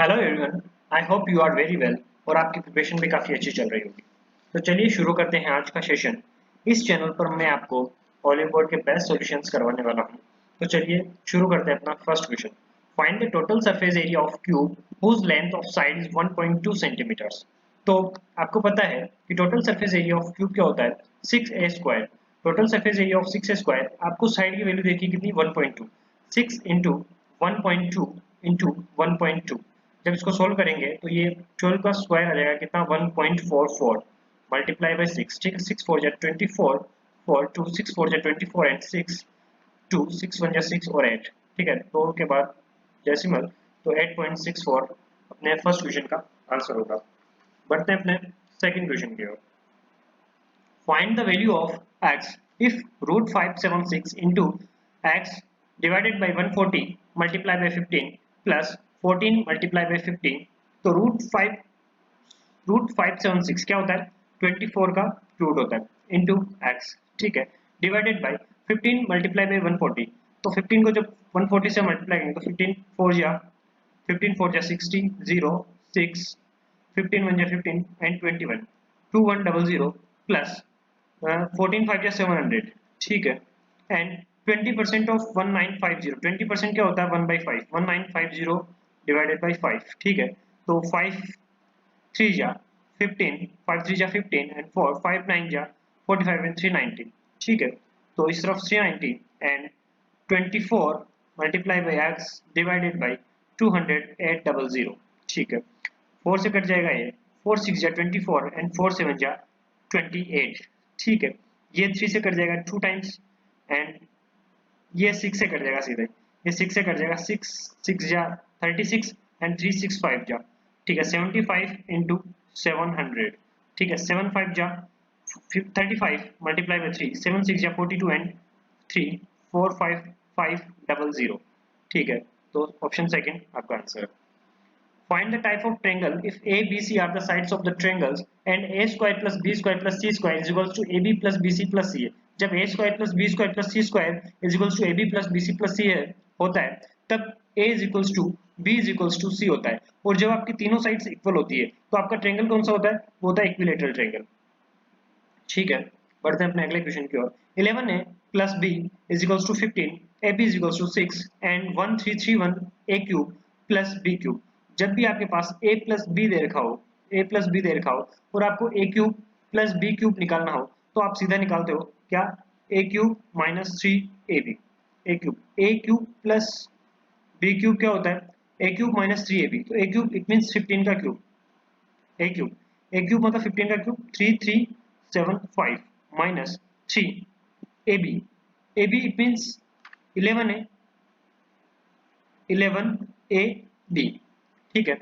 Hello everyone, I hope you are very well और आपकी preparation भी काफ़ी अच्छी चल रही होगी। तो चलिए शुरू करते हैं आज का सेशन। इस चैनल पर मैं आपको ओलिव बोर्ड के बेस्ट सॉल्यूशंस करवाने वाला हूं। तो चलिए शुरू करते हैं अपना first question. Find the total surface area of cube whose length of side is 1.2 centimetres. तो आपको पता है कि total surface area of cube क्या होता है, 6a square. Total surface area of 6a square, आपको साइड की वैल्यू देखिए कितनी, 1.2। 6 इंटू 1.2 इंटू 1.2, जब इसको सोल्व करेंगे तो ये 12 का स्क्वायर आ जाएगा कितना, 1.44 मल्टीप्लाई बाई 6। ठीक है, 6 4 जा 24, 4 2 6 4 जा 24 एंड 6 2 6 1 जा 6 और 8। ठीक है, 2 के बाद डेसिमल, तो 8.64 अपने फर्स्ट क्वेश्चन का आंसर होगा। बढ़ते हैं अपने सेकंड क्वेश्चन की ओर। Find the value of x if root 576 into x divided by 140 multiplied by 15 plus 14 multiplied by 15। तो रूट 576 क्या होता है, 24 का रूट होता है इंटू एक्स। ठीक है, डिवाइडेड बाय 15 मल्टीप्लाई बाय 140। तो 15 को जब 140 से मल्टीप्लाई करेंगे तो 15 4 जा 60 0 6 15 1 जा 15 एंड 21 2100 प्लस 14 5 या 700। ठीक है, एंड 20% ऑफ 1950, 20% क्या होता है, 1/5, 1950 डिवाइडेड बाई 5। ठीक है, तो 5 3 जा 15, 5 3 जा 15 एंड 4 5 9 जा 45 एंड 390। ठीक है, तो इस तरफ 390 and 24 multiply by x divided by 200 ठीक है, 4 से कट जाएगा ये, 4 6 जा 24 एंड 4 7 जा 28। ठीक है, ये 3 से कट जाएगा 2 टाइम्स एंड ये 6 से कट जाएगा सीधे, ये 6 से कट जाएगा, 6 6 जा 36 एंड 3 6 5 जा। ठीक है, 75 इंटू 700। ठीक है, 7 5 जा 35 मल्टीप्लाई बाई 3, 7 6 जा 42 एंड 3 4 5 500। ठीक है, तो ऑप्शन सेकंड आपका आंसर है। Find the type of triangle if A, B, C are the sides of the triangles and A square plus B square plus C square is equals to AB plus BC plus C है। जब A square plus B square plus C square is equals to AB plus BC plus C है होता है, तब A is equals to B is equals to C होता है। और जब आपकी तीनों साइड्स इक्वल होती है तो आपका ट्रायंगल कौन सा होता है, वो होता है इक्विलैटरल ट्रायंगल। ठीक है, बढ़ते हैं अपने अगले क्वेश्चन की ओर। 11a plus b is equals to 15, ab is equals to 6 and 1331 a cube plus b cube। जब भी आपके पास a plus b दे रखा हो, a plus b दे रखा हो और आपको a cube plus b cube निकालना हो, तो आप सीधा निकालते हो क्या, a cube minus 3ab। a cube plus b cube क्या होता है, a क्यूब माइनस 3ab, तो a क्यूब इट मींस 15 का क्यूब। ए क्यूब मतलब 15 का cube, 3375 minus 3 ab। ab it means 11 है, 11ab। ठीक है,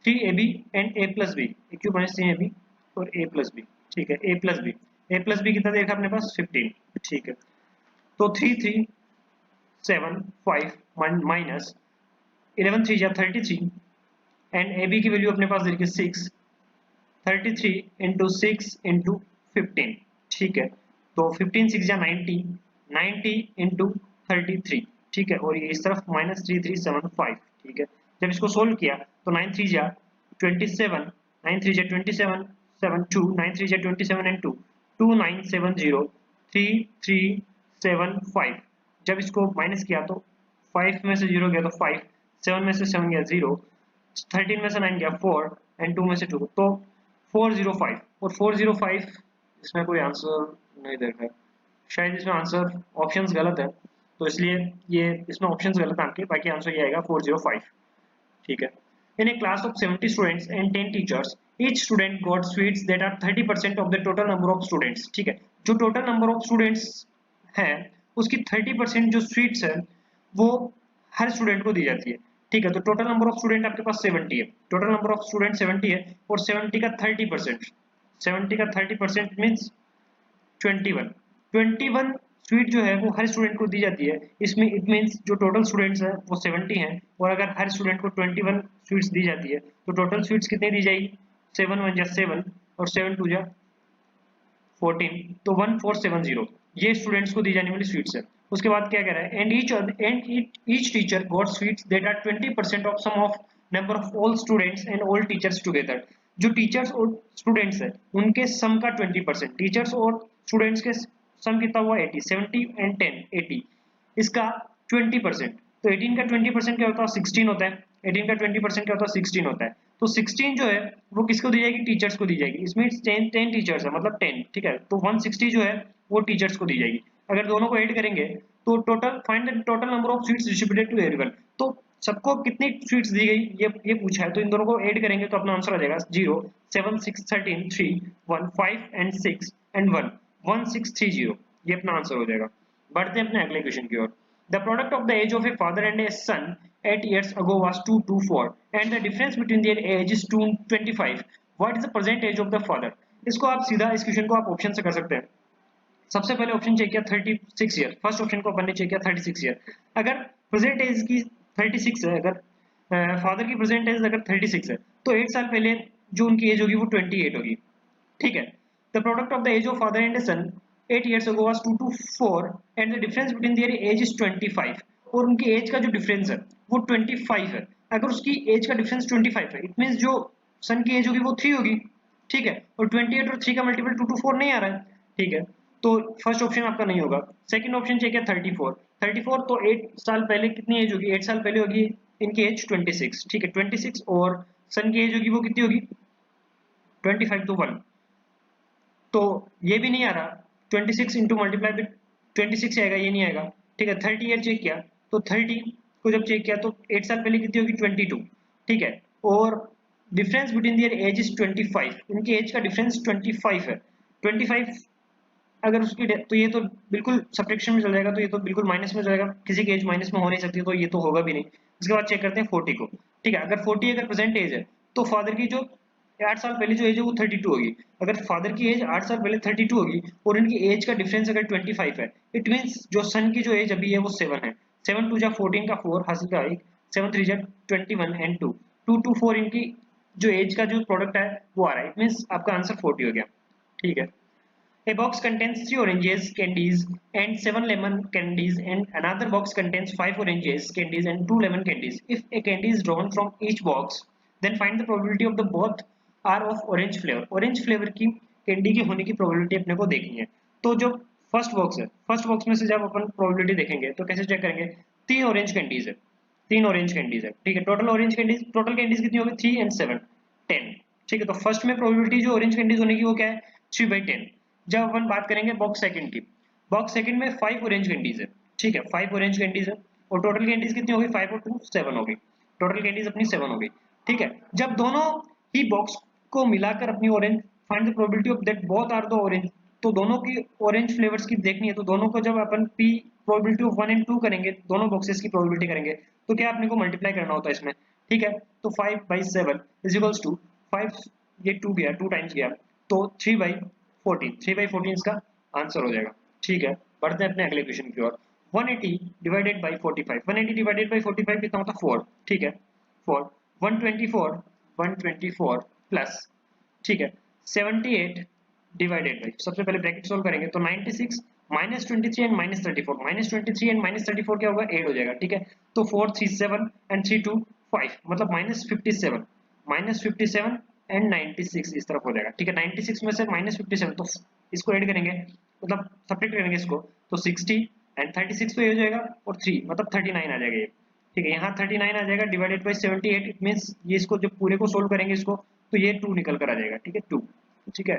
3ab and a plus B, A cube minus 3ab और a प्लस बी। ठीक है, a प्लस बी कितना देखा अपने पास, 15। ठीक है, तो 3375 माइनस 11 3 जा 33 एंड ab की वैल्यू अपने पास देखिए 6, 33 इंटू 6 इंटू 15। ठीक है, तो 15 6 जा 90, 90 इंटू 33। ठीक है, और ये इस तरफ माइनस 3375। ठीक है, जब इसको सोल्व किया तो 9 3 जा 27, 9 3 जा 27 7 2, 9 3 जा 27 एंड 2 2970 3375। जब इसको माइनस किया तो 5 में से 0 गया तो 5, 7 में से 7 गया 0, 13 में से 9 गया 4 एंड 2 में से 2, तो 405। और 405 इसमें कोई आंसर नहीं दे रखा है, शायद इसमें आंसर ऑप्शंस गलत है, तो इसलिए ये इसमें ऑप्शंस गलत है आपके, बाकी आंसर ये आएगा 405। ठीक है, in a class of 70 students and 10 teachers, each student got sweets that are 30% of the total number of students. ठीक है, जो टोटल नंबर ऑफ स्टूडेंट्स है उसकी 30% जो स्वीट्स है वो हर स्टूडेंट को दी जाती है। ठीक है, तो टोटल नंबर ऑफ स्टूडेंट आपके पास 70 है, टोटल नंबर ऑफ स्टूडेंट 70 है और 70 का 30%, 70 का 30% मींस 21, 21 स्वीट जो है वो हर स्टूडेंट को दी जाती है। इसमें इट मींस जो टोटल स्टूडेंट्स हैं वो 70 हैं और अगर हर स्टूडेंट को 21 स्वीट्स दी जाती है तो टोटल स्वीट्स कितनी दी जाएगी, 7 1 जा 7 और 7 2 जा 14, तो 1470 ये स्टूडेंट्स को दी जाने वाली स्वीट्स है। उसके बाद क्या कह रहा है, and each teacher got sweets that are 20% of sum of number of all students and all teachers together. जो टीचर्स और स्टूडेंट्स है उनके सम का 20%, टीचर्स और स्टूडेंट्स के सम कितना हुआ 80, 70 एंड 10 80, इसका 20%। तो 18 का 20% क्या होता है 16 होता है, 18 का 20% क्या होता है 16 होता है। तो 16 जो है वो किसको दी जाएगी, टीचर्स को दी जाएगी। इसमें 10 टीचर्स है मतलब 10, ठीक है। तो 160 जो है वो टीचर्स को दी जाएगी। अगर दोनों को ऐड करेंगे तो total find the total number of sweets distributed to everyone. तो सबको कितनी स्वीट्स दी गई ये पूछा है, तो इन दोनों को ऐड करेंगे तो अपना आंसर आ जाएगा 0 7 6 13 3 1 5 एंड 6 एंड 1 1630। ये अपना आंसर हो जाएगा। बढ़ते हैं अपने अगले क्वेश्चन की ओर। The product of the age of a father and a son 8 years ago was 224 and the difference between their age is 225. What is the present age of the father? इसको आप सीधा इस क्वेश्चन को आप option से कर सकते हैं। सबसे पहले ऑप्शन चेक किया 36 ईयर, फर्स्ट ऑप्शन को अपन ने चेक किया 36 ईयर। अगर प्रेजेंट एज की 36 है, अगर फादर की प्रेजेंट एज अगर 36 है तो 8 साल पहले जो उनकी एज होगी वो 28 होगी, ठीक है। The product of the age of father and son 8 years ago was 224 and the difference between their age is 25। और उनकी एज का जो डिफरेंस है वो 25 है। अगर उसकी एज का डिफरेंस 25 है इट मींस जो सन की एज होगी वो 3 होगी, ठीक है। और 28 और 3 का मल्टीपल 224 नहीं आ रहा है, ठीक है। तो फर्स्ट ऑप्शन आपका नहीं होगा। सेकंड ऑप्शन चेक है 34 तो 8 साल पहले कितनी एज होगी, 8 साल पहले होगी इनकी एज 26, ठीक है। 26 और सन की एज होगी वो कितनी होगी 25 तो 1, तो ये भी नहीं आ रहा। 26 इंटू मल्टीप्लाई बाई 26 आएगा, ये नहीं आएगा, ठीक है। 30 ईयर चेक किया तो 30 को जब चेक किया तो 8 साल पहले कितनी होगी 22, ठीक है। और difference between their age is 25, इनकी एज का डिफरेंस 25 है। 25 अगर उसकी तो ये तो बिल्कुल सब्ट्रैक्शन में चल जाएगा, तो ये तो बिल्कुल माइनस में जाएगा, किसी की एज माइनस में हो नहीं सकती, तो ये तो होगा भी नहीं। इसके बाद चेक करते हैं 40 को, ठीक है। अगर 40 अगर प्रेजेंट एज है तो फादर की जो 8 साल पहले जो एज है वो 32 होगी। अगर फादर की एज 8 साल पहले 32 होगी और इनकी एज का डिफरेंस अगर 25 है, इट मींस जो सन की जो एज अभी है वो 7 है। 7 2 जा 14 का 4 हासिल का 1, 7 3 जा 21 एंड 2 2 2 4 इनकी जो एज का जो प्रोडक्ट है वो आ रहा है। इट मींस आपका आंसर 40 हो गया, ठीक है। A box contains 3 oranges candies and 7 lemon candies and another box contains 5 oranges candies and 2 lemon candies. If a candy is drawn from each box, then find the probability of the both are of orange flavor. Orange flavor की candy की होने की probability अपने को देखनी है। तो जो फर्स्ट बॉक्स है, फर्स्ट बॉक्स में से जब अपन probability देखेंगे तो कैसे चेक करेंगे, 3 ऑरेंज कैंडीज है, 3 ऑरेंज कैंडीज है, ठीक है। Total orange candies, total candies कितनी होगी 3 एंड 7 10, ठीक है। तो फर्स्ट में प्रोबेबिलिटी जो ऑरेंज कैंडीज होने की वो क्या है 3/10। जब अपन बात करेंगे बॉक्स सेकंड की, बॉक्स सेकंड में 5 ऑरेंज कैंडीज है, ठीक है। 5 ऑरेंज कैंडीज है और टोटल कैंडीज कितनी होगी 5 और 2 7 होगी, टोटल कैंडीज अपनी 7 होगी, ठीक है। जब दोनों ही बॉक्स को मिलाकर अपनी orange find the probability of that both are the orange, तो दोनों की ऑरेंज फ्लेवर्स की देखनी है। तो दोनों को जब अपन पी प्रोबेबिलिटी ऑफ 1 एंड 2 करेंगे, दोनों बॉक्सेस की प्रोबेबिलिटी करेंगे, तो क्या अपने को मल्टीप्लाई करना होता है इसमें, ठीक है। तो 5/7 इज इक्वल्स टू 5, ये 2 गया 2 टाइम्स गया तो 3/14, 3/14 इसका आंसर हो जाएगा, ठीक है। बढ़ते हैं अपने अगले क्वेश्चन की ओर। 180 डिवाइडेड बाय 45, 180 डिवाइडेड बाय 45 कितना होता है 4, ठीक है 4। 124 प्लस, ठीक है 78 डिवाइडेड बाय, सबसे पहले ब्रैकेट सोल्व करेंगे तो 96 -23 एंड -34, -23 एंड -34 क्या होगा 8 हो जाएगा, ठीक है। तो 4 3 7 एंड 3 2 5 मतलब -57 एंड 96 इस तरफ हो जाएगा, ठीक है। 96 में से -57 तो इसको ऐड करेंगे मतलब सब्ट्रैक्ट करेंगे इसको तो 60 एंड 36 तो ये हो जाएगा और 3 मतलब 39 आ जाएगा ये, ठीक है। यहाँ 39 आ जाएगा डिवाइडेड बाय 78, इट मींस ये इसको जब पूरे को सोल्व करेंगे इसको तो ये 2 निकल कर आ जाएगा, ठीक है 2, ठीक है।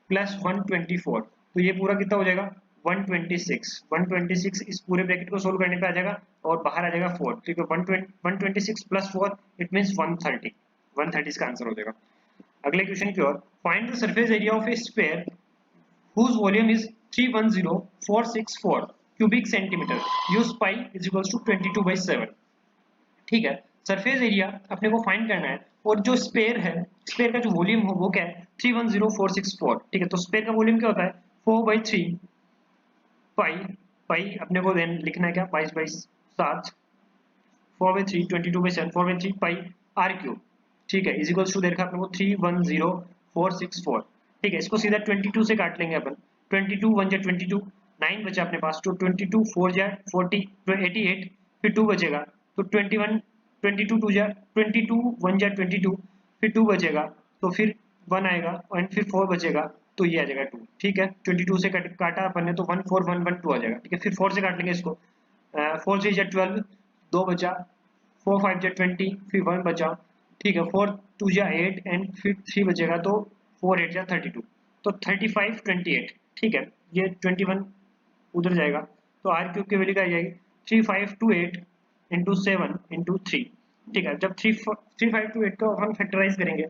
प्लस 124 तो ये पूरा कितना हो जाएगा 126 इस पूरे ब्रैकेट को सोल्व करने पे आ जाएगा और बाहर आ जाएगा 4, ठीक है। 126 प्लस 4 इट मींस 130 इसका आंसर हो जाएगा। अगले क्वेश्चन की ओर। Find the surface area of a sphere whose volume is 310464 cubic centimeter, use pi is equals to 22/7, ठीक है। सरफेस एरिया अपने को फाइंड करना है और जो स्पेयर है, स्पेयर का जो वॉल्यूम हो वो क्या है 310464, ठीक है। तो स्पेयर का वॉल्यूम क्या होता है 4/3 पाई, पाई अपने को देन लिखना है क्या 22/7, 4/3 22/7 4/3 पाई r क्यूब, ठीक है इज इक्वल्स टू दे रखा अपने को 310464, ठीक है। इसको सीधा 22 से काट लेंगे अपन, 22 1 जा 22, 9 बचा अपने पास तो 22 4 जा 40 88, फिर 2 बचेगा तो 21 22 टू जा 22 1 जा 22, फिर 2 बचेगा तो फिर 1 आएगा एंड फिर 4 बचेगा तो ये आ जाएगा 2। ठीक है, 22 से काटा अपन ने तो 1 4 1 1 2 आ जाएगा। ठीक है, फिर 4 से काट लेंगे इसको, 4 3 जा 12, 2 बचा, 4 5 जा 20, फिर 1 बचा। ठीक है, 4 2 जा 8 एंड फिर 3 बचेगा तो 4 8 जा 32, तो 35 28। ठीक है, ये 21 उधर जाएगा तो आर क्यूब की वैल्यू क्या आ जाएगी 3528 इंटू 7 इंटू 3। ठीक है, जब 3528 को अपन फैक्टराइज करेंगे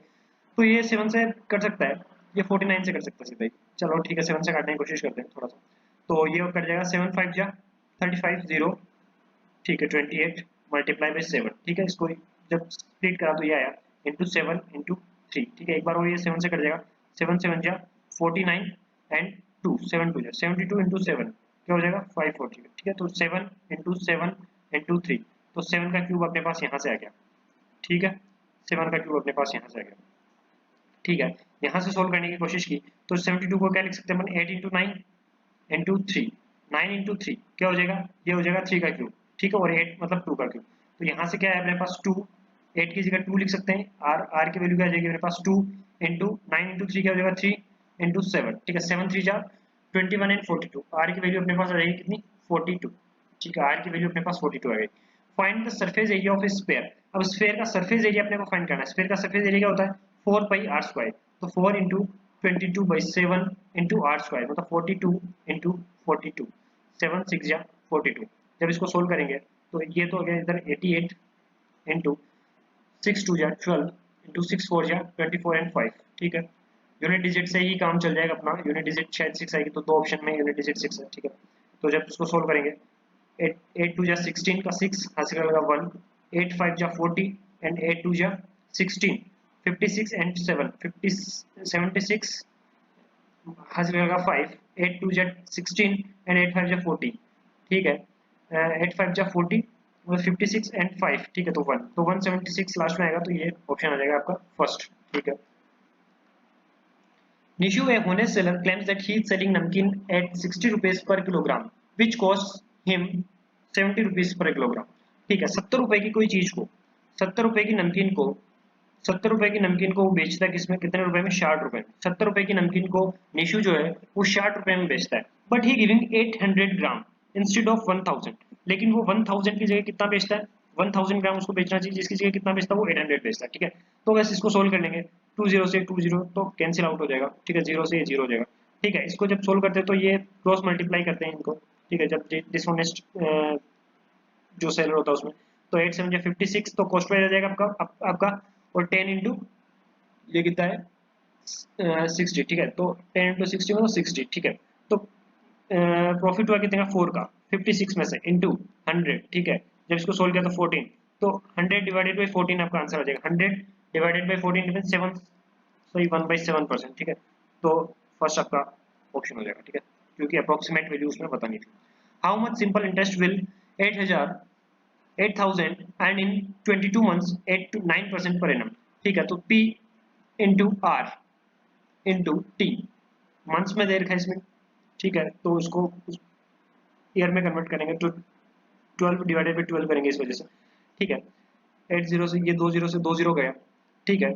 तो ये 7 से कर सकता है, ये 49 से कर सकता है सीधा ही। चलो ठीक है, 7 से काटने की कोशिश करते हैं थोड़ा सा, तो ये कट जाएगा 7 5 जा 35 0। ठीक है, 28 मल्टीप्लाई बाई 7। ठीक है, इसको जब स्प्लिट करा तो ये आया इंटू 7 इंटू 3। ठीक है, एक बार और ये 7 से कट जाएगा, 7 7 जा 49 एंड 2 7 2 जा 72 इंटू 7 क्या हो जाएगा 540। ठीक है, तो 7 इंटू 7 इंटू 3, तो 7 का क्यूब अपने पास यहाँ से आ गया। ठीक है, 7 का क्यूब अपने पास यहाँ से आ गया। ठीक है, यहाँ से सोल्व करने की कोशिश की तो 72 को क्या लिख सकते हैं अपन 8 इंटू 9 इंटू 3, 9 इंटू 3 क्या हो जाएगा, ये हो जाएगा 3 का क्यूब। ठीक है, और 8 मतलब 2 का क्यूब, तो यहाँ से क्या है अपने पास 2, 8 की जगह 2 लिख सकते हैं, आर की वैल्यू क्या आ जाएगी अपने पास 2 इंटू 9 इंटू 3 क्या हो जाएगा 3 इंटू 7। ठीक है, 7 3 जा 21 एंड 42, आर की वैल्यू अपने पास आ जाएगी कितनी 42। ठीक है, आर की वैल्यू अपने पास 42 आ गई। Find the surface area of a sphere. अब स्फीयर का सरफेस एरिया अपने को फाइंड करना है। स्फीयर का सरफेस एरिया क्या होता है 4 पाई आर स्क्वायर, तो 4 into 22 by 7 into R square मतलब 42 इंटू 42, 7 6 या 42। जब इसको सोल्व करेंगे तो ये तो हो गया इधर 88 इंटू 6 2 या 12 इंटू 6 4 या 24 एंड 5। ठीक है, यूनिट डिजिट से ही काम चल जाएगा अपना, यूनिट डिजिट शायद 6 आएगी तो दो ऑप्शन में यूनिट डिजिट 6 है। ठीक है, तो जब इसको सोल्व करेंगे 8 2 जा 16 का 6 हासिल लगा 1, 8 5 जा 40 एंड 8 2 जा 16, 56 एंड 7 50 76 हासिल लगा 5, 8 2 जा 16 एंड 8 5 जा 40। ठीक है, 8 5 जा 40 और 56 एंड 5। ठीक है, तो 1, तो 176 लास्ट में आएगा, तो ये ऑप्शन आ जाएगा आपका फर्स्ट। ठीक है, Nishu, a honest seller, claims that he is selling namkeen at 60 rupees per kilogram, which costs him 70 rupees per kilogram. ठीक है, 70 रुपए की कोई चीज को 70 रुपए की नमकीन को 70 रुपए की नमकीन को वो बेचता है किसमें कितने रुपए में 60 रुपए में। 70 रुपए की नमकीन को निशु जो है वो 60 रुपए में बेचता है, but he giving 800 gram instead of 1000। लेकिन वो 1000 की जगह कितना बेचता है 1000 ग्राम उसको बेचना चाहिए, जिसकी जगह कितना बेचता है वो 800 बेचता है। ठीक है, तो बस इसको सोल्व कर लेंगे, 20 से 20 तो कैंसिल आउट हो जाएगा। ठीक है, 0 से ये 0 हो जाएगा। ठीक है, इसको जब सोल्व करते हैं तो ये क्रॉस मल्टीप्लाई करते हैं इनको। ठीक है, जब डिसऑनेस्ट जो सेलर होता है उसमें, तो 8 7 56, तो कॉस्ट प्राइस आ जाएगा आपका और 10 इंटू ये कितना है 60। ठीक है, तो 10 इंटू 60 मतलब 60। ठीक है, तो प्रॉफिट हुआ कितने का 4 का 56 में से इंटू 100। ठीक है, जब इसको सोल्व किया तो 14, तो 100 डिवाइडेड बाई 14 आपका आंसर आ जाएगा। 100 डिवाइडेड बाई 14 मीन 7 सॉरी 1/7%। ठीक है, तो फर्स्ट आपका ऑप्शन हो जाएगा। ठीक है, क्योंकि अप्रोक्सीमेट वैल्यू उसमें बतानी थी। How much simple interest will 8000 and in 22 months 8 to 9% per annum. ठीक है, तो P into R into T, months में दे रखा है इसमें। ठीक है, तो इसको ईयर में कन्वर्ट करेंगे तो 12 डिवाइडेड बाई 12 करेंगे इस वजह से। ठीक है, 80 से ये 20 से 20 गया। ठीक है,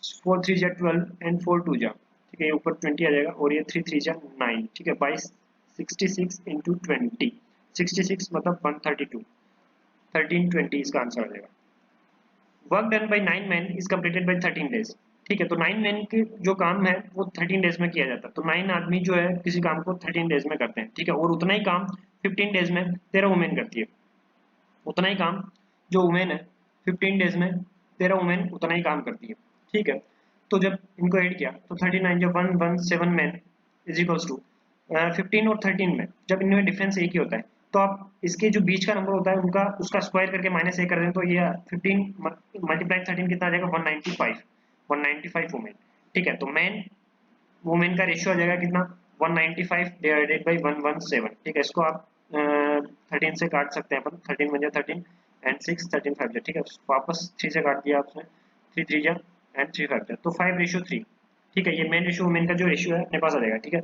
4 3 जा 12 एंड 4 2 जा। ठीक है, ये ऊपर 20 आ जाएगा और ये 3 3 जा 9। ठीक है, 22 66 इंटू 20, 66 मतलब 132, 1320 इसका आंसर आ जाएगा। Work done by 9 man is completed by 13 days. ठीक है, तो 9 मैन के जो काम है वो 13 डेज में किया जाता है। तो 9 आदमी जो है किसी काम को 13 डेज में करते हैं। ठीक है, और उतना ही काम 15 डेज में 13 वुमेन करती है। उतना ही काम जो वुमेन है 15 डेज में 13 वुमेन उतना ही काम करती है। ठीक है, तो जब इनको ऐड किया तो 39 जब 117 मैन इज इक्वल्स टू 15 और 13 में जब इनमें डिफरेंस एक ही होता है तो आप इसके जो बीच का नंबर होता है उनका उसका स्क्वायर करके माइनस एक कर दें तो ये 15 मल्टीप्लाई 13 कितना आ जाएगा 195, 195 वुमेन। ठीक है, तो मैन वुमेन का रेशियो आ जाएगा कितना 195 डिवाइडेड बाई 117। ठीक है, इसको आप 13 से काट सकते हैं अपन, 13 बन जाए 13 एंड 6 13 5 जाए। ठीक है, वापस 3 से काट दिया आपने, 3 3 जा एंड 3 5 जाए, तो 5:3। ठीक है, ये मेन रेशियो वुमेन का जो रेशियो है अपने पास आ जाएगा। ठीक है,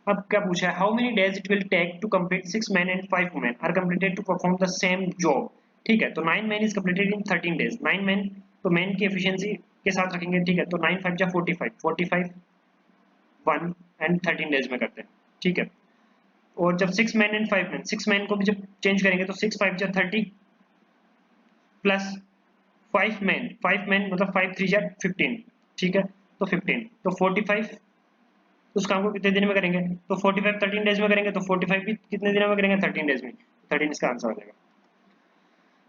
अब क्या पूछा है how many days it will take to complete 6 men and 5 women are completed to perform the same job ठीक है, तो 9 man is completed in 13 days. 9 man, तो मैन की एफिशिएंसी के साथ रखेंगे, ठीक है, तो 9 5 जा 45, 45 1 एंड 13 डेज में करते हैं, ठीक है। और जब 6 मैन एंड 5 मैन, 6 मैन को भी जब चेंज करेंगे तो 6 5 जा 30 प्लस 5 मैन मतलब 5 3 जा 15, ठीक है, तो 15, तो 45 उस काम को कितने दिन में करेंगे, तो 45 13 डेज में करेंगे, तो 45 भी कितने दिनों में करेंगे, 13 डेज में, 13 इसका आंसर हो जाएगा।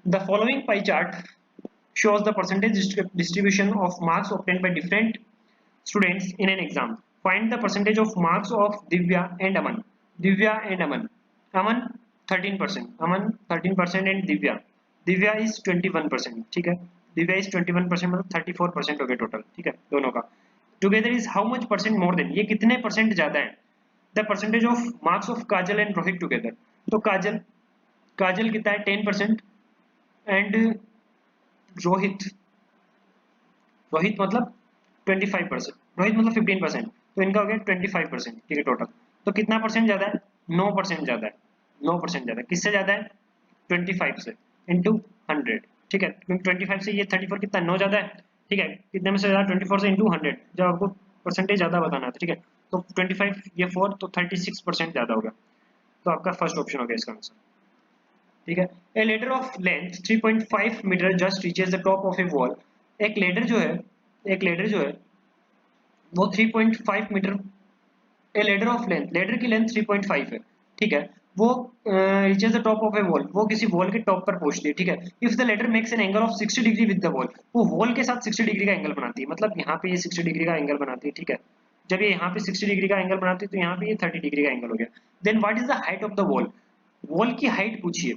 The following pie chart shows the percentage distribution of marks obtained by different students in an exam. Find the percentage of marks of Divya and Aman. Divya and Aman. Aman 13%. Aman 13% and Divya. Divya is 21%. ठीक है. Divya is 21% मतलब 34% हो गया total. ठीक है दोनों का. Together is how much percent more than? ये कितने परसेंट ज्यादा है? The percentage of marks of Kajal and Rohit together. तो काजल कितना है 10% and रोहित रोहित मतलब 25%, रोहित मतलब 15%, तो इनका हो गया 25%, ठीक है टोटल। तो कितना परसेंट ज्यादा है, 9% ज्यादा है, 9% ज्यादा है, किससे ज्यादा है 25 से इंटू 100, ठीक है, क्योंकि 25 से ये 34 कितना 9 ज्यादा है, ठीक है, कितने में से ज्यादा 24 से इंटू 100, जब आपको परसेंटेज ज्यादा बताना है, ठीक है, तो 25 ये 4 तो 36% ज्यादा होगा, तो आपका फर्स्ट ऑप्शन हो गया इसका आंसर, ठीक है। A ladder of length 3.5 metre just reaches the top of a wall. एक लेडर जो है, एक लेडर जो है वो 3.5 metre, a ladder of length, ladder की लेंथ 3.5 है, ठीक है, वो reaches the top of a wall, वो किसी वॉल के टॉप पर पहुंचती है, ठीक है। If the ladder makes an angle of 60 degree with the wall, वो वॉल के साथ 60 डिग्री का एंगल बनाती है, मतलब यहाँ पे ये 60 डिग्री का एंगल बनाती है, ठीक है, जब ये यहाँ पे 60 डिग्री का एंगल बनाती है तो यहाँ पे ये 30 डिग्री का एंगल हो गया। Then what is the height of the wall, wall की हाइट पूछिए,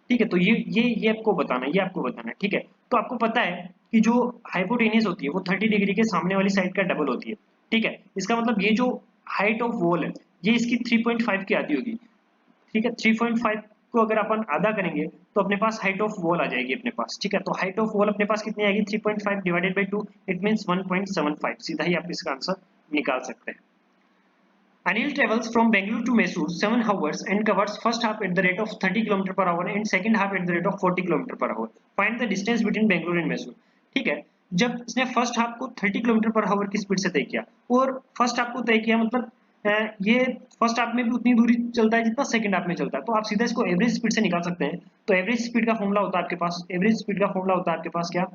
ठीक है, तो ये आपको बताना है, ये आपको बताना है, ठीक है। तो आपको पता है कि जो हाइपोटेनियस होती है वो 30 डिग्री के सामने वाली साइड का डबल होती है, ठीक है, इसका मतलब ये जो हाइट ऑफ वॉल है ये इसकी 3.5 की आधी होगी, ठीक है, 3.5 को अगर अपन आधा करेंगे तो अपने पास हाइट ऑफ वॉल आ जाएगी अपने पास, ठीक है, तो हाइट ऑफ वॉल अपने पास कितनी आएगी 3.5 डिवाइडेड बाई 2, इट मींस 1.75, सीधा ही आप इसका आंसर निकाल सकते हैं। Anil travels from Bangalore to Mysore 7 hours and covers first half at the rate of 30 km per hour and second half at the rate of 40 km per hour. Find the distance between Bangalore and Mysore. ठीक है, जब इसने first half को 30 kilometre per our की speed से तय किया और फर्स्ट हाफ को तय किया मतलब ये फर्स्ट हाफ में भी उतनी दूरी चलता है जितना सेकंड हाफ में चलता है, तो आप सीधा इसको एवरेज स्पीड से निकाल सकते हैं। तो एवरेज स्पीड का फॉर्मूला होता है आपके पास, एवरेज स्पीड का फॉर्मूला होता है आपके पास क्या,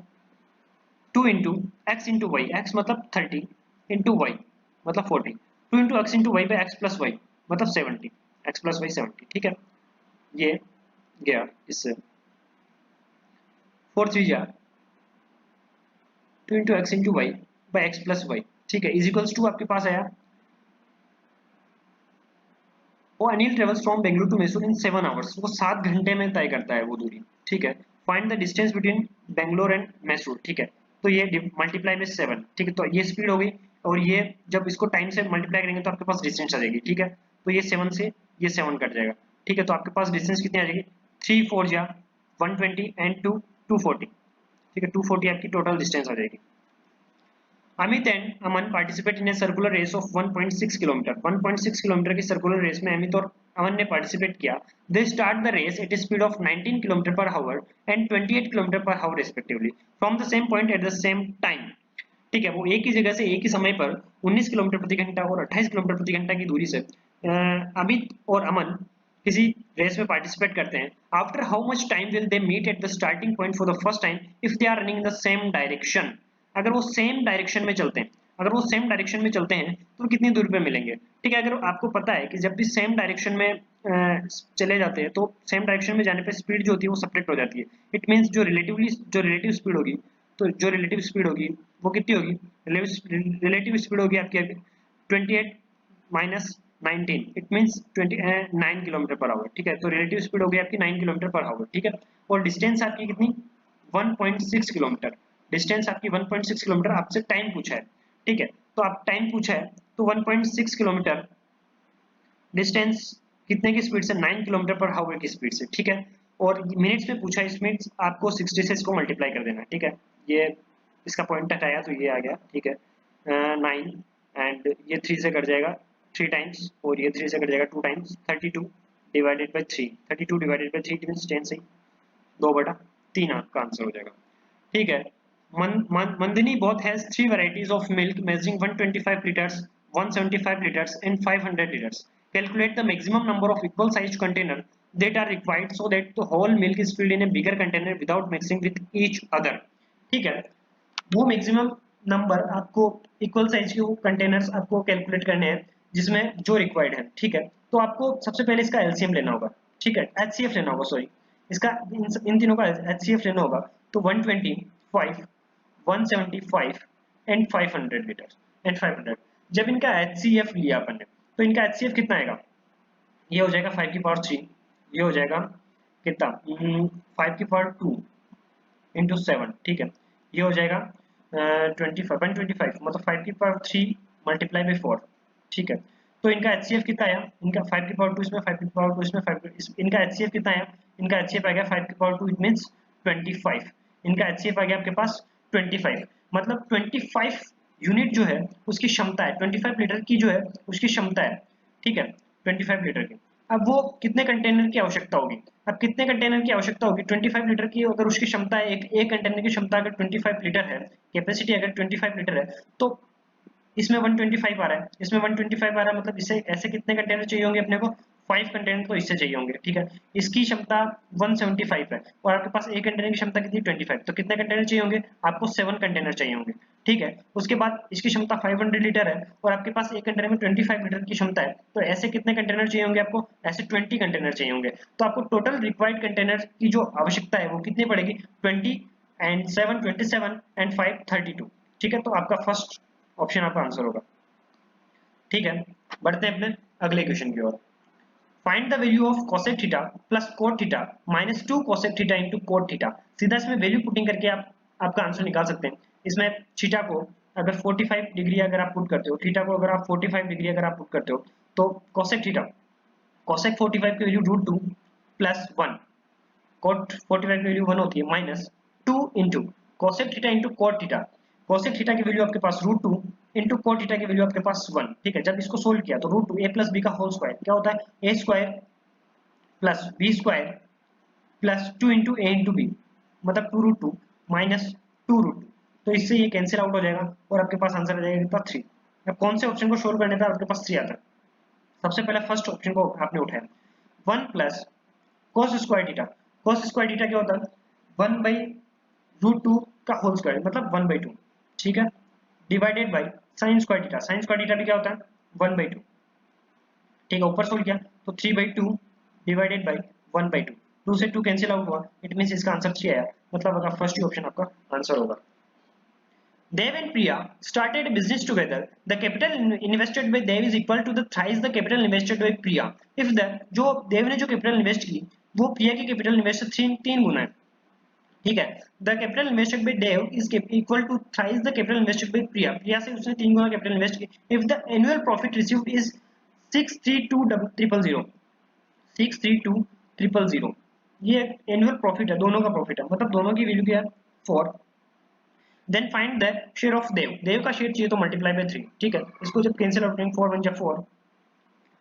2 into x into Y, X मतलब 30 इंटू वाई मतलब 40, 2 into x into Y by x plus Y मतलब 70, एक्स प्लस वाई 70, ठीक है, ये गया इससे 4 3 जा 2 into x into Y by x plus y, ठीक है, इज इक्वल्स टू आपके पास आया, वो Anil travels from Bengaluru to Mysore in 7 hours, वो 7 घंटे में तय करता है वो दूरी, ठीक है। Find the distance between Bangalore and Mysore, ठीक है, तो ये मल्टीप्लाई में 7, ठीक है, तो ये स्पीड हो गई और ये जब इसको टाइम से मल्टीप्लाई करेंगे तो आपके पास डिस्टेंस आ जाएगी, ठीक है, तो ये 7 से ये 7 कट जाएगा, ठीक है, तो आपके पास डिस्टेंस कितनी आ जाएगी 3 4 जा 120 एंड 2 240, ठीक है, 240 आपकी टोटल डिस्टेंस आ जाएगी। Amit and Aman participate in a circular race of 1.6 kilometre, 1.6 kilometre की सर्कुलर रेस में अमित और अमन ने पार्टिसिपेट किया। They start the race at a speed of 19 kilometre per hour and 28 kilometre per hour respectively from the same point at the same time, ठीक है, वो एक ही जगह से एक ही समय पर 19 किलोमीटर प्रति घंटा और 28 किलोमीटर प्रति घंटा की दूरी से अमित और अमन किसी रेस में पार्टिसिपेट करते हैं। After how much time will they meet at the starting point for the first time if they are running in the same direction, अगर वो सेम डायरेक्शन में चलते हैं, अगर वो सेम डायरेक्शन में चलते हैं तो कितनी दूरी पे मिलेंगे, ठीक है, अगर आपको पता है कि जब भी सेम डायरेक्शन में चले जाते हैं तो सेम डायरेक्शन में जाने पे स्पीड जो होती है वो सेपरेट हो जाती है, इट मींस जो रिलेटिव स्पीड होगी, तो जो रिलेटिव स्पीड होगी वो कितनी होगी, रिलेटिव स्पीड होगी आपकी 28 minus 19, it means 9 kilometre per our, ठीक है, तो रिलेटिव स्पीड होगी आपकी 9 किलोमीटर पर आवर, ठीक है, और डिस्टेंस आपकी कितनी 1.6 किलोमीटर, डिस्टेंस आपकी 1.6 किलोमीटर, आपसे टाइम पूछा है, ठीक है, तो आप टाइम पूछा है तो 1.6 किलोमीटर डिस्टेंस कितने की स्पीड से 9 किलोमीटर पर आवर की स्पीड से, ठीक है, और मिनट्स में पूछा है, इसमें आपको 60 से इसको मल्टीप्लाई कर देना, ठीक है, ये इसका पॉइंट हटाया तो ये आ गया, ठीक है, 9 एंड ये 3 से कट जाएगा 3 टाइम्स और ये 3 से कट जाएगा 2 times, 32 divided by 3, 32 divided by 3 means 10 सही, 2/3 आपका आंसर हो जाएगा। ठीक है। मंदिनी both has 3 varieties of milk measuring 125 liters, 175 liters and 500 liters. Calculate the maximum number of equal sized container that are required so that the whole milk is filled in a bigger container without mixing with each other. ठीक है। वो maximum number आपको equal size के containers आपको calculate करने हैं जिसमें जो रिक्वायर्ड है। ठीक है। तो आपको सबसे पहले इसका एलसीएम लेना होगा। ठीक है, एचसीएफ लेना होगा, सॉरी, इसका इन तीनों का एचसीएफ लेना होगा। तो 125, 175 एंड 500 लीटर एंड 500। जब इनका एचसीएफ लिया अपन ने तो इनका एचसीएफ कितना आएगा? ये हो जाएगा 5 की पावर 3, ये हो जाएगा कितना 5 की पावर 2 इंटू 7। ठीक है, ये हो जाएगा 125 मतलब 5 की पावर 3 मल्टीप्लाई बाई 4। ठीक है, तो इनका एचसीएफ कितना आया? इनका 5 की पावर 2 इसमें, 5 की पावर 2 इसमें, 5 इनका एचसीएफ कितना आया? इनका एचसीएफ आ गया 5 की पावर 2, इट मींस 25। इनका एचसीएफ आ गया आपके पास 25, मतलब 25 यूनिट जो है उसकी क्षमता है, 25 लीटर की जो है उसकी क्षमता है। ठीक है, 25 लीटर की। अब वो कितने कंटेनर की आवश्यकता होगी? अब कितने कंटेनर की आवश्यकता होगी? 25 लीटर की अगर उसकी क्षमता है, एक कंटेनर की क्षमता अगर 25 लीटर है, कैपेसिटी अगर 25 लीटर है, तो इसमें 125 आ रहा है, इसमें 125 आ रहा है, मतलब इसे ऐसे कितने कंटेनर चाहिए होंगे अपने को? 5 कंटेनर तो इससे चाहिए होंगे। ठीक है, इसकी क्षमता 175 है और आपके पास एक कंटेनर की क्षमता कितनी? 25। तो कितने कंटेनर चाहिए होंगे? आपको 7 कंटेनर चाहिए होंगे। ठीक है, उसके बाद इसकी क्षमता 500 लीटर है और आपके पास एक कंटेनर में 25 लीटर की क्षमता है, तो ऐसे कितने कंटेनर चाहिए होंगे आपको? ऐसे 20 कंटेनर चाहिए होंगे। तो आपको टोटल रिक्वायर्ड कंटेनर की जो आवश्यकता है वो कितनी पड़ेगी? 20 एंड 7 27 एंड 5 32। ठीक है, तो आपका फर्स्ट ऑप्शन आपका आंसर होगा। ठीक है, बढ़ते हैं अपने अगले क्वेश्चन की ओर। Find the value of cosec theta plus cot theta minus 2 cosec theta into cot theta. सीधा इसमें वैल्यू पुटिंग करके आप आपका आंसर निकाल सकते हैं। इसमें थीटा को अगर 45 डिग्री अगर आप पुट करते हो, थीटा को अगर आप 45 डिग्री अगर आप पुट करते हो, तो कोसेक थीटा, कोसेक 45 की वैल्यू √2 प्लस 1, कोट 45 की वैल्यू 1 होती है, minus 2 into cosec theta into cot theta. Cosec theta की वैल्यू आपके पास √2 इंटू कोट थीटा की वैल्यू आपके पास 1। ठीक है, जब इसको सोल्व किया तो √2 a प्लस बी का होल स्क्वायर क्या होता है? a square plus b square plus 2 into a into b, मतलब 2√2 माइनस 2√2। तो इससे ये कैंसिल आउट हो जाएगा और आपके पास आंसर आ जाएगा कितना? 3। अब कौन से ऑप्शन को सोल्व करने था? आपके पास 3 आता है। सबसे पहले फर्स्ट ऑप्शन को आपने उठाया, 1 plus cos square theta. cos square theta क्या होता है? 1/√2 का होल स्क्वायर, मतलब 1/2। ठीक है, divided by sin square theta. sin square theta भी क्या होता है? 1/2। ठीक है, ऊपर सोल्व किया तो 3/2 डिवाइडेड बाय 1/2। 2 से 2 कैंसिल आउट हुआ, इट मींस इसका आंसर 3 आया, मतलब अगर फर्स्ट ही ऑप्शन आपका आंसर होगा। Dev and Priya started a business together. The capital invested by Dev is equal to the thrice the capital invested by Priya. If the जो देव ने जो कैपिटल इन्वेस्ट की वो प्रिया की कैपिटल इन्वेस्ट से 3 गुना है। ठीक है, the capital invested by Dev is equal to thrice the capital invested by Priya. Priya से उसने 3 गुना कैपिटल इन्वेस्ट की। If the annual profit received is 632,000, 632,000, ये एनुअल प्रॉफिट है, दोनों का प्रॉफिट है, मतलब दोनों की वैल्यू क्या है? 4। Then find the share of Dev. Dev का शेयर चाहिए तो मल्टीप्लाई बाय 3। ठीक है, इसको जब कैंसिल आउट करेंगे 4 1 जा 4,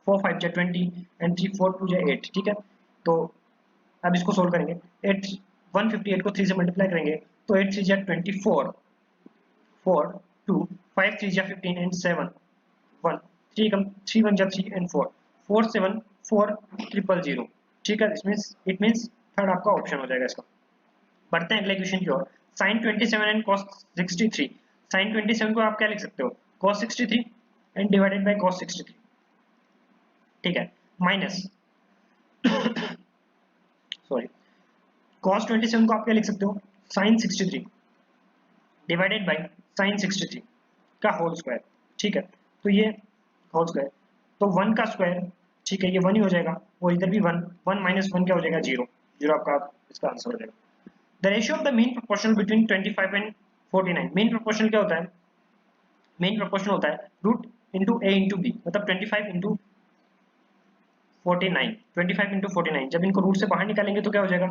4 5 जा 20 एंड 3 4 2 जा 8। ठीक है, तो अब इसको सोल्व करेंगे। 8 158 को 3 से मल्टीप्लाई करेंगे तो 8 3 जा 24, 4 2 5 3 जा 15 एंड 7 1 3 कम 3 1 जा 3 एंड 4 4 7 4 000। ठीक है, इट मींस थर्ड आपका ऑप्शन हो जाएगा इसका। बढ़ते हैं अगले क्वेश्चन की ओर। sin 27 and cos 63। sin 27 को आप क्या लिख सकते हो? cos 63 and divided by cos 63। ठीक है, माइनस सॉरी, cos 27 को आप क्या लिख सकते हो? sin 63 डिवाइडेड बाय sin 63 का होल स्क्वायर। ठीक है, तो ये होल स्क्वायर, तो 1 का स्क्वायर, ठीक है, ये 1 ही हो जाएगा और इधर भी 1, 1 माइनस 1 क्या हो जाएगा? 0। 0 आपका इसका आंसर हो जाएगा। The ratio of the mean proportion between 25 and 49। mean proportion क्या होता है? mean proportion होता है root into a into b, मतलब 25 इंटू 49, 25 इंटू 49। जब इनको रूट से बाहर निकालेंगे तो क्या हो जाएगा?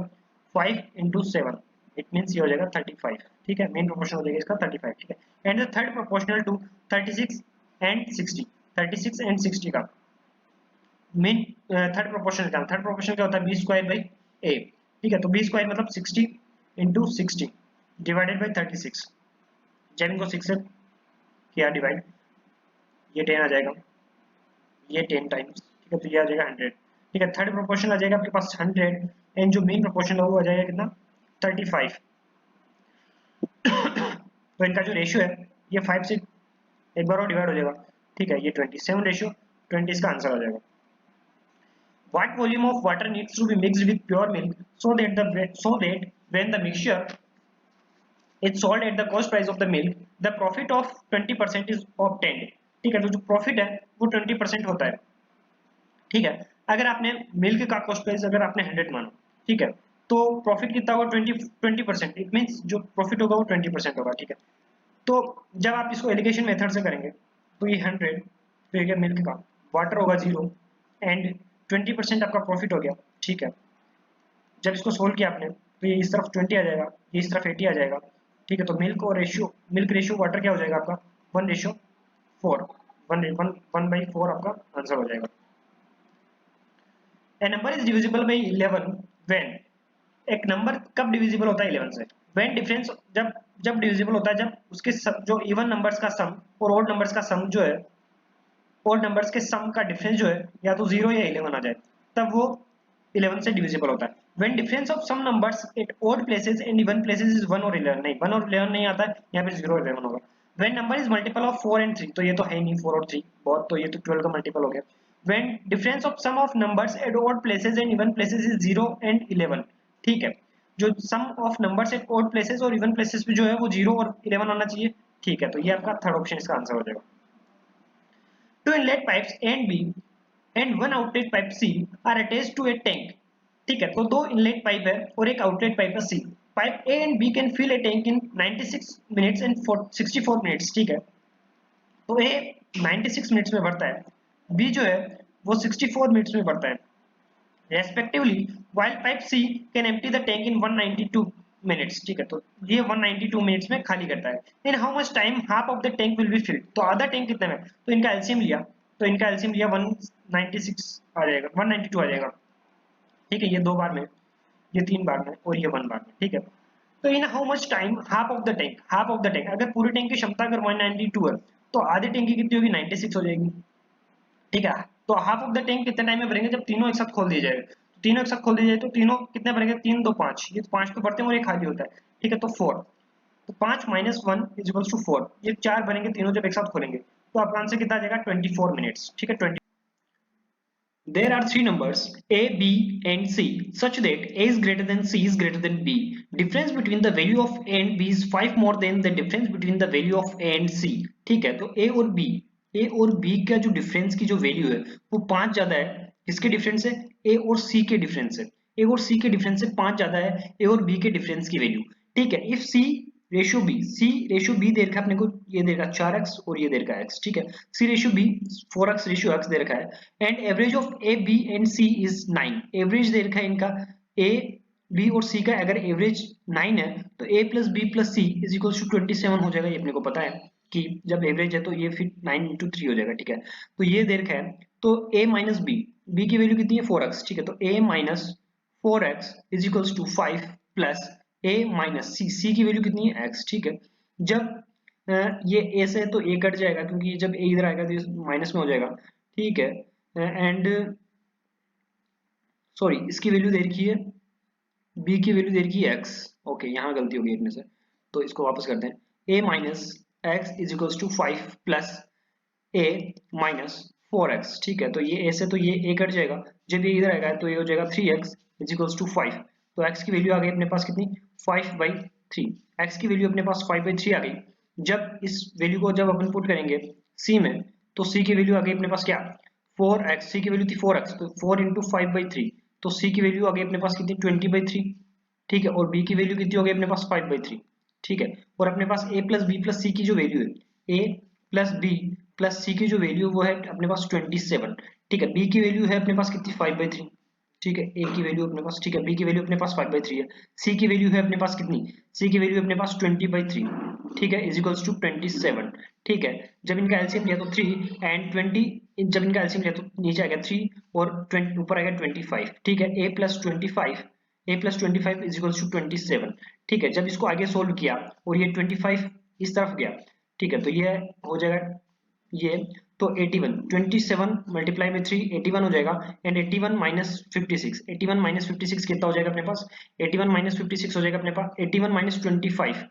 5 इंटू 7, इट मीन्स ये हो जाएगा 35। ठीक है, मेन प्रोपोर्शन हो जाएगा इसका 35। ठीक है, and the third proportional to 36 and 60। 36 and 60 का मेन थर्ड प्रोपोर्शनल क्या होता है? b² by a। ठीक है। तो बी स्क्वायर मतलब 60 इंटू 60 डिवाइडेड बाई 36। जब इनको 6 से किया डिवाइड, ये 10 आ जाएगा, ये 10 टाइम्स, ठीक है। तो ये आ जाएगा 100, ठीक है। थर्ड प्रोपोर्शन आ जाएगा आपके पास 100 एंड जो मेन प्रोपोर्शन है वो आ जाएगा कितना 35। तो इनका जो रेशियो है ये 5 से एक बार और डिवाइड हो जाएगा, ठीक है। ये 27 रेशियो 20 इसका आंसर आ जाएगा। What volume of water needs to be mixed with pure milk so that when the mixture is sold at the cost price of the milk, the profit of 20% is obtained, ठीक है। तो जो profit है वो 20% होता है, ठीक है। अगर आपने मिल्क का कॉस्ट प्राइस अगर आपने 100 माना, ठीक है, तो प्रॉफिट कितना होगा 20%। इट मींस जो प्रॉफिट होगा वो 20% होगा, ठीक है। तो जब आप इसको एलिगेशन मेथड से करेंगे तो ये 100 फिर मिल्क का, वाटर होगा 0 एंड 20% आपका प्रॉफिट हो गया, ठीक है। जब इसको सोल्व किया आपने तो ये इस तरफ 20 आ जाएगा, ये इस तरफ 80 आ जाएगा, ठीक है। तो मिल्क रेशियो वाटर क्या हो जाएगा आपका 1:4, 1/4 आपका आंसर हो जाएगा। A number is divisible by 11 when, एक नंबर कब डिविजिबल होता है 11 से, when डिफरेंस जब जब डिविजिबल होता है जब उसके जो इवन नंबर्स का सम और ऑड नंबर्स का सम जो है, ऑड नंबर्स के सम का डिफरेंस जो है या तो 0 या 11 आ जाए, तब वो 11 से डिविजिबल होता है। when difference of some numbers at odd places and even places is 1 और 11, नहीं 1 और 11 नहीं आता है, यहाँ पे 0 और 11 होगा। when number is multiple of 4 and 3, तो ये तो है नहीं 4 और 3 बहुत, तो ये तो 12 का मल्टीपल हो गया। when difference of sum of numbers at odd places and even places is 0 and 11, ठीक है। जो sum of numbers at odd places और इवन प्लेसेस पे जो है वो 0 और 11 आना चाहिए, ठीक है। तो ये आपका थर्ड ऑप्शन इसका आंसर हो जाएगा। Two inlet pipes A and B and one outlet pipe C are attached to a tank, ठीक है। तो दो इनलेट पाइप है और एक आउटलेट पाइप है C. Pipe A and B can fill a tank in 96 minutes and 64 minutes, ठीक है। तो ए 96 मिनट्स में भरता है, बी जो है वो 64 मिनट्स में भरता है respectively, while pipe C can empty the tank in 192 minutes, ठीक है। तो ये 192 मिनट्स में खाली करता है। In how much time half of the tank will be filled, तो आधा टैंक कितने में, तो इनका एलसीएम लिया, तो इनका एलसीएम लिया 196 आ जाएगा, 192 आ जाएगा, ठीक है। ये 2 बार में, ये 3 बार में और ये 1 बार में, ठीक है। तो in how much time half of the tank, half of the tank अगर पूरे टैंक की क्षमता अगर 192 है तो आधे टैंक की कितनी होगी 96 हो जाएगी, ठीक है। तो हाफ ऑफ द टैंक कितने टाइम में भरेंगे जब तीनों एक साथ खोल दिए जाएगा, तो तीनों एक साथ खोल दिए जाए तो तीनों कितने भरेंगे 3 2 5, ये 5 तो भरते हैं और एक खाली होता है, ठीक है। तो 4, तो 5 - 1 = 4, ये 4 भरेंगे तीनों जब एक साथ खोलेंगे, तो आपका आंसर कितना आ जाएगा 24 मिनट्स, ठीक है। 20 There are three numbers A, B and C such that A is greater than C is greater than B. Difference between the value of A and B is 5 more than the difference between the value of A and C. ठीक है। तो A और B का जो difference की जो value है वो 5 ज्यादा है, किसके डिफरेंस है A और C के डिफरेंस है, A और C के डिफरेंस से 5 ज्यादा है A और B के डिफरेंस की वैल्यू, ठीक है। इफ C रेशियो बी दे रखा है अपने को, ये दे रखा 4x और ये दे रखा x, ठीक है। C ratio b 4x ratio x दे रखा है and average of a b and c is 9, average दे रखा है इनका a b और c का, अगर एवरेज 9 है तो a plus b plus c is equal to 27 हो जाएगा, ये अपने को पता है कि जब एवरेज है तो ये फिर 9 × 3 हो जाएगा, ठीक है। तो ये दे रखा है, तो a माइनस b की वैल्यू कितनी है 4x, ठीक है। तो a minus 4x is equal to 5 plus a minus C की वैल्यू कितनी है x, ठीक है। जब ये a से है तो a कट जाएगा क्योंकि जब a इधर आएगा तो ये माइनस में हो जाएगा, ठीक है। एंड सॉरी इसकी वैल्यू दे रखी है, b की वैल्यू दे रखी है x, ओके यहाँ गलती हो गई अपने से, तो इसको वापस करते हैं। a minus x is equal to 5 plus a minus 4x, ठीक है। तो ये a से तो ये a कट जाएगा, जब ये इधर आएगा तो ये हो जाएगा 3x इज इक्वल टू 5, तो x की वैल्यू आ गई अपने पास कितनी 5/3, x की वैल्यू अपने पास 5/3 आ गई। जब इस वैल्यू को जब अपन पुट करेंगे c में, तो c की वैल्यू आ गई अपने पास क्या 4x, c की वैल्यू थी 4x, तो 4 × 5/3, तो c की वैल्यू आ गई अपने पास कितनी 20/3, ठीक है। और b की वैल्यू कितनी हो गई अपने पास 5/3, ठीक है। और अपने पास a plus b plus c की जो वैल्यू है a plus b plus c की जो वैल्यू वो है अपने पास 27, ठीक है। b की वैल्यू है अपने पास कितनी 5/3, ठीक है। a की वैल्यू अपने पास, ठीक है, b की वैल्यू अपने पास 5/3 है, c की वैल्यू है अपने पास कितनी, c की वैल्यू अपने पास 20/3, ठीक है, इज इक्वल्स टू 27, ठीक है। जब इनका एलसीएम लिया तो 3 एंड 20, जब इनका एलसीएम लिया तो नीचे आ गया 3 और 20 ऊपर आ गया 25, ठीक है। a plus 25 a plus 25 is equals to 27। ठीक है, जब इसको आगे सोल्व किया और ये 25 इस तरफ गया, ठीक है, तो ये हो जाएगा ये, तो 81 27 मल्टीप्लाई में 3 81 हो जाएगा, एंड 81 माइनस 56, 81 माइनस 56 कितना हो जाएगा अपने पास, 81 माइनस 56 हो जाएगा अपने पास 81 माइनस 25,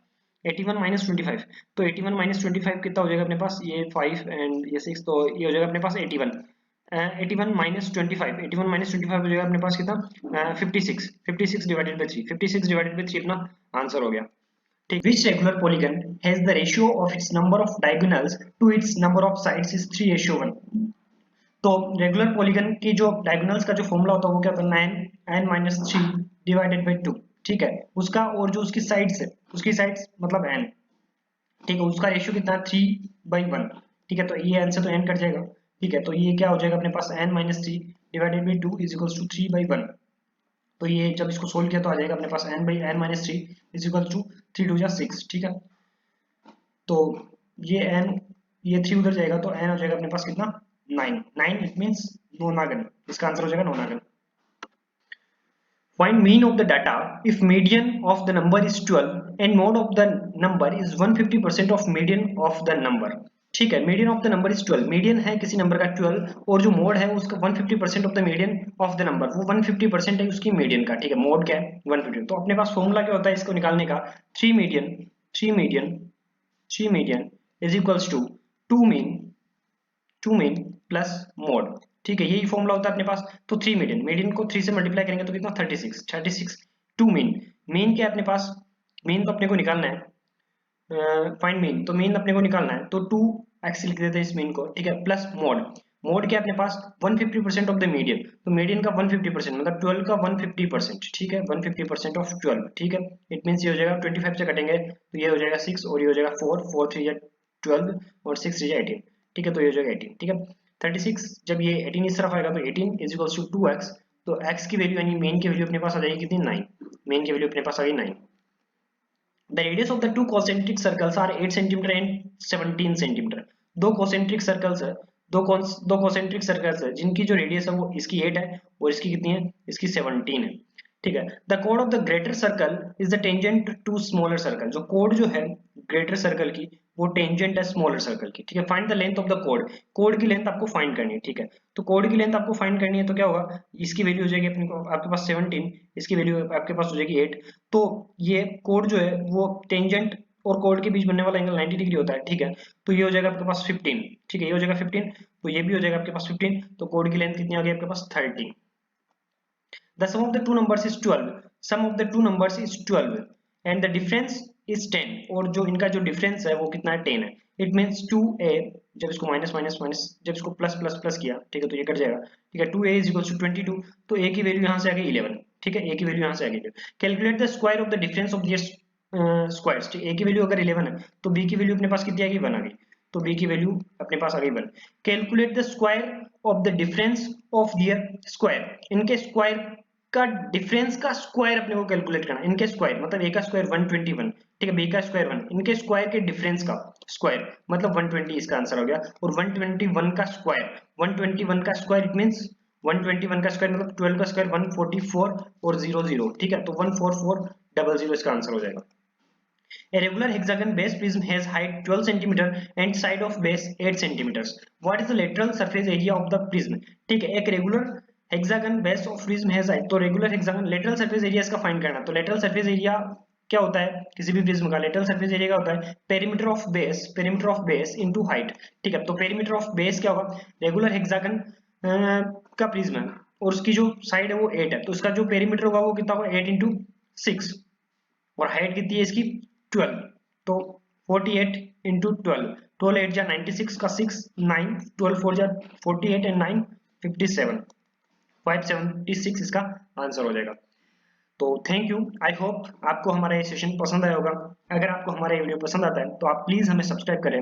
81 माइनस 25, तो 81 माइनस 25 कितना हो जाएगा अपने पास, ये 5 एंड ये 6, तो ये हो जाएगा अपने पास 81, 81 माइनस 25, 81 माइनस 25 हो जाएगा अपने पास कितना, 56, 56 डिवाइडेड बाई 3, 56 डिवाइडेड बाई 3 अपना आंसर हो गया। Which regular polygon has the ratio of its number of diagonals to its number of sides is 3:1। तो रेगुलर पॉलीगन की जो डायगोनल्स का जो फॉर्मूला होता है वो क्या होता है, 9 n-3 डिवाइडेड बाई 2। ठीक है, उसका और जो उसकी साइड्स है, उसकी साइड्स मतलब n, ठीक है, उसका रेशियो कितना है 3/1। ठीक है, तो ये n से तो n कट जाएगा। ठीक है, तो ये क्या हो जाएगा अपने पास n-3 divided by 2 is equals to 3/1। तो ये जब इसको सोल्व किया तो आ जाएगा अपने पास n/n-3 इज इक्वल टू 3 2 6। ठीक है, तो ये n, ये 3 उधर जाएगा तो n हो जाएगा अपने पास कितना, 9। 9 इट मींस नोनागन, इसका आंसर हो जाएगा नोनागन। Find mean of the data if median of the number is 12 and mode of the number is 150% of median of the number। ठीक है, median of the number is 12, median है किसी number का 12 और जो मोड है उसका 150% of the median of the number, वो 150% है उसकी मीडियन का। ठीक है, मोड क्या है 150। तो अपने पास फॉर्मूला क्या होता है इसको निकालने का, 3 median 3 median 3 median is equals to 2 mean plus mode. ठीक है, यही फॉर्मूला होता है अपने पास। तो 3 मीडियन, मीडियन को 3 से मल्टीप्लाई करेंगे तो कितना 36 2 मीन, मीन क्या है अपने पास, मीन तो अपने को निकालना है, फाइंड मीन, तो मीन अपने को निकालना है तो 2x लिख देते हैं इस मीन को। ठीक है, प्लस मोड, मोड क्या है अपने पास 150% ऑफ द मीडियन, तो मीडियन का 150% मतलब 12 का 150%। ठीक है, 150% ऑफ 12। ठीक है, इट मींस ये हो जाएगा 25 से कटेंगे तो ये हो जाएगा 6 और ये हो जाएगा 4, 4 3 या 12 और 6 3 या 18। ठीक है, तो ये हो जाएगा 18। ठीक है, 36 जब ये 18 इस तरफ आएगा तो 18 इज इक्वल्स टू 2x, तो x की वैल्यू यानी मेन की वैल्यू अपने पास आ जाएगी कितनी, 9। मेन की वैल्यू अपने पास आ गई 9। The radius of the two concentric circles are 8 cm and 17 cm। दो concentric circles है, दो concentric circles है जिनकी जो रेडियस है वो इसकी 8 है और इसकी कितनी है, इसकी 17 है। ठीक है, द कोड of the greater circle is the tangent to smaller circle. जो कोड जो है ग्रेटर सर्कल की वो टेंजेंट है स्मॉलर सर्कल की। ठीक है, find the length of the code, code की लेंथ आपको फाइंड करनी है। ठीक है, तो कोड की लेंथ आपको फाइंड करनी है तो क्या होगा, इसकी वैल्यू हो जाएगी अपने को, आपके पास 17, इसकी वैल्यू आपके पास हो जाएगी 8। तो ये कोड जो है वो टेंजेंट और कोड के बीच बनने वाला एंगल 90 डिग्री होता है। ठीक है, तो ये हो जाएगा आपके पास 15। ठीक है, ये हो जाएगा 15, तो ये भी हो जाएगा आपके पास 15, तो कोड की लेंथ कितनी आ गई आपके पास 30। The sum of the two numbers is 12, sum of the two numbers is 12 and the difference is 10, और जो इनका जो डिफरेंस है वो कितना है 10 है। इट मींस 2a, जब इसको माइनस माइनस माइनस जब इसको प्लस प्लस प्लस किया, ठीक है, तो ये कट जाएगा। ठीक है, 2a इज इक्वल्स टू 22, तो a की वैल्यू यहाँ से आ गई 11। ठीक है, a की वैल्यू यहाँ से आ गई। Calculate the square of the difference of this squares. ठीक, a की वैल्यू अगर 11 है तो b की वैल्यू अपने पास कितनी आ गई, 1 आ गई, तो b की वैल्यू अपने पास आ गई 1। Calculate the square of the difference of their square. इनके स्क्वायर का डिफरेंस का स्क्वायर अपने को कैलकुलेट करना। इनके स्क्वायर मतलब a का स्क्वायर 121, ठीक है, b का स्क्वायर 1, इनके स्क्वायर के डिफरेंस का स्क्वायर मतलब 120, इसका आंसर हो गया। और 121 का स्क्वायर, 121 का स्क्वायर इट मींस 121 का स्क्वायर मतलब 12 का स्क्वायर 144 और 00। ठीक है, तो 14400 इसका आंसर हो जाएगा। A regular hexagon base prism has height 12 cm and side of base 8 cm. What is the lateral surface area of the prism? ठीक है, एक regular hexagon base of prism है साइड, तो regular hexagon lateral surface area इसका find करना। तो lateral surface area क्या होता है किसी भी प्रिज्म का, लेटरल सरफेस एरिया क्या होता है, perimeter of base into height. ठीक है, तो पेरीमीटर ऑफ बेस क्या होगा, रेगुलर हेक्सागन का प्रिज्म है और उसकी जो साइड है वो 8 है, तो उसका जो पेरीमीटर होगा वो कितना होगा 8 इंटू 6 और हाइट कितनी है इसकी 12, तो 48 इंटू 12, 12 8 जा 96 का 6 9, 12 4 जा 48 एंड 9 57, 576 इसका आंसर हो जाएगा। तो थैंक यू, आई होप आपको हमारा ये सेशन पसंद आया होगा। अगर आपको हमारा ये वीडियो पसंद आता है तो आप प्लीज हमें सब्सक्राइब करें